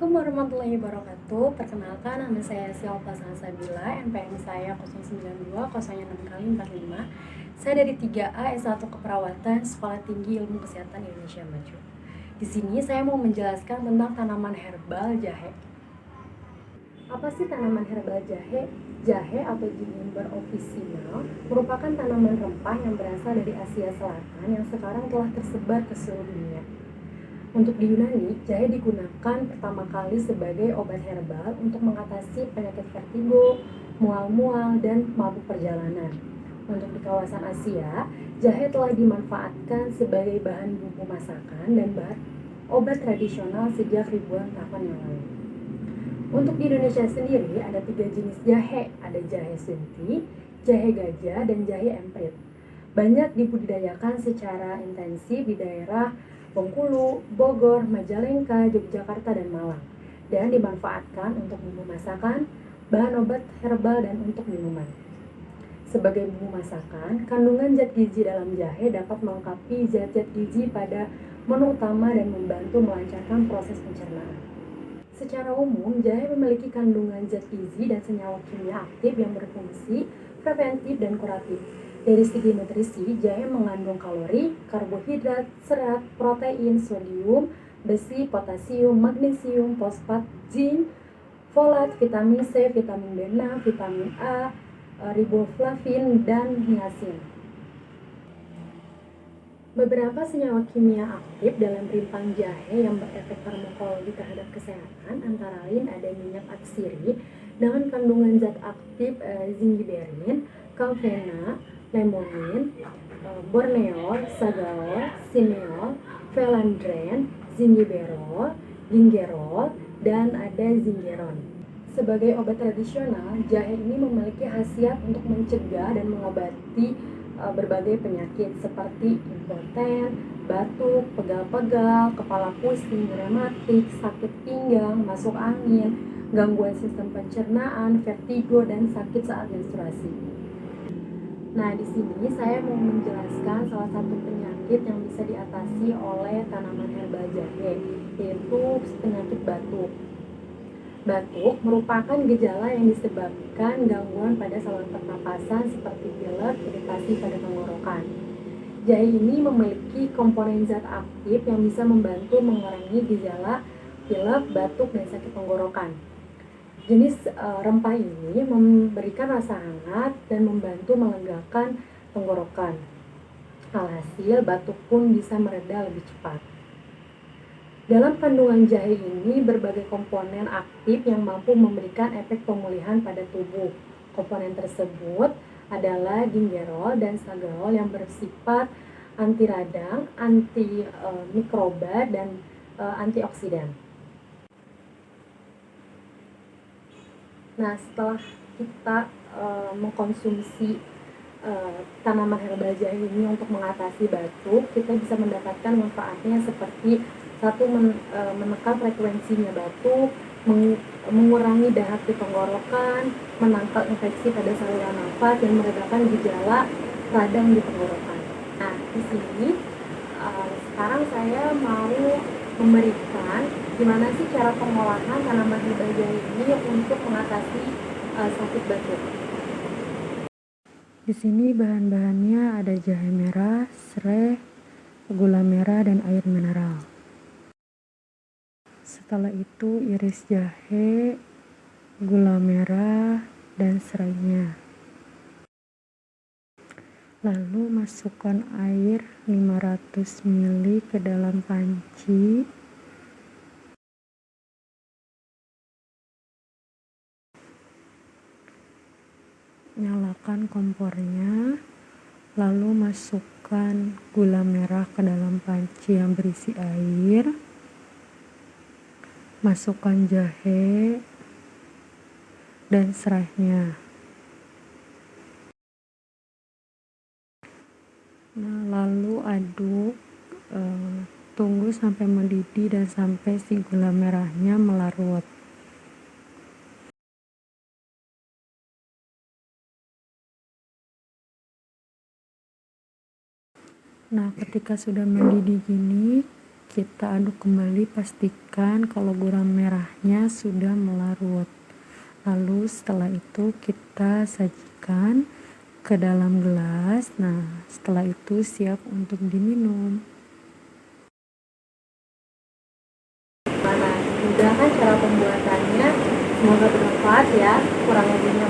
Assalamualaikum warahmatullahi wabarakatuh. Perkenalkan, nama saya Silva Salsabila, NPM saya 092 06 kali 45. Saya dari 3A S1 Keperawatan Sekolah Tinggi Ilmu Kesehatan Indonesia Maju. Di sini saya mau menjelaskan tentang tanaman herbal jahe. Apa sih tanaman herbal jahe? Jahe atau Juniper officinal merupakan tanaman rempah yang berasal dari Asia Selatan yang sekarang telah tersebar ke seluruh dunia. Untuk di Yunani, jahe digunakan pertama kali sebagai obat herbal untuk mengatasi penyakit vertigo, mual-mual, dan mabuk perjalanan. Untuk di kawasan Asia, jahe telah dimanfaatkan sebagai bahan bumbu masakan dan bahan obat tradisional sejak ribuan tahun yang lalu. Untuk di Indonesia sendiri ada 3 jenis jahe, ada jahe sunti, jahe gajah, dan jahe emprit. Banyak dibudidayakan secara intensif di daerah Bengkulu, Bogor, Majalengka, Yogyakarta, dan Malang, dan dimanfaatkan untuk bumbu masakan, bahan obat herbal, dan untuk minuman. Sebagai bumbu masakan, kandungan zat gizi dalam jahe dapat melengkapi zat-zat gizi pada menu utama dan membantu melancarkan proses pencernaan. Secara umum, jahe memiliki kandungan zat gizi dan senyawa kimia aktif yang berfungsi preventif dan kuratif. Dari segi nutrisi, jahe mengandung kalori, karbohidrat, serat, protein, sodium, besi, potasium, magnesium, fosfat, zinc, folat, vitamin C, vitamin B6, vitamin A, riboflavin, dan niacin. Beberapa senyawa kimia aktif dalam rimpang jahe yang berefek farmakologi terhadap kesehatan antara lain ada minyak atsiri dengan kandungan zat aktif zingiberin, campena, lemonin, borneol, sagaol, sineol, felandren, zingiberol, gingerol, dan ada zingeron. Sebagai obat tradisional, jahe ini memiliki khasiat untuk mencegah dan mengobati berbagai penyakit seperti impoten, batuk, pegal-pegal, kepala pusing, rematik, sakit pinggang, masuk angin, gangguan sistem pencernaan, vertigo, dan sakit saat menstruasi. Nah, di sini saya mau menjelaskan salah satu penyakit yang bisa diatasi oleh tanaman herbal jahe, yaitu penyakit batuk. Batuk merupakan gejala yang disebabkan gangguan pada saluran pernapasan seperti pilek, iritasi pada tenggorokan. Jahe ini memiliki komponen zat aktif yang bisa membantu mengurangi gejala pilek, batuk, dan sakit tenggorokan. Jenis rempah ini memberikan rasa hangat dan membantu melegakan tenggorokan. Alhasil, batuk pun bisa mereda lebih cepat. Dalam kandungan jahe ini berbagai komponen aktif yang mampu memberikan efek pemulihan pada tubuh. Komponen tersebut adalah gingerol dan sagaol yang bersifat anti radang, anti mikroba, dan antioksidan. Nah, setelah kita mengkonsumsi tanaman herbal jahe ini untuk mengatasi batuk, kita bisa mendapatkan manfaatnya seperti satu, menekan frekuensinya batuk, mengurangi dahak di tenggorokan, menangkal infeksi pada saluran nafas, dan meredakan gejala radang di tenggorokan. Nah, di sini sekarang saya mau memberikan gimana sih cara pengolahan tanaman herbal jahe ini untuk mengatasi sakit batuk. Di sini bahan-bahannya ada jahe merah, serai, gula merah, dan air mineral. Setelah itu iris jahe, gula merah, dan serainya. Lalu masukkan air 500 ml ke dalam panci. Nyalakan kompornya, lalu masukkan gula merah ke dalam panci yang berisi air. Masukkan jahe dan serainya. Nah, lalu aduk, tunggu sampai mendidih dan sampai si gula merahnya melarut. Nah, ketika sudah mendidih gini, kita aduk kembali, pastikan kalau gula merahnya sudah melarut. Lalu setelah itu kita sajikan ke dalam gelas. Nah, setelah itu siap untuk diminum. Nah, mudah kan cara pembuatannya, semoga bermanfaat ya. Kurang lebihnya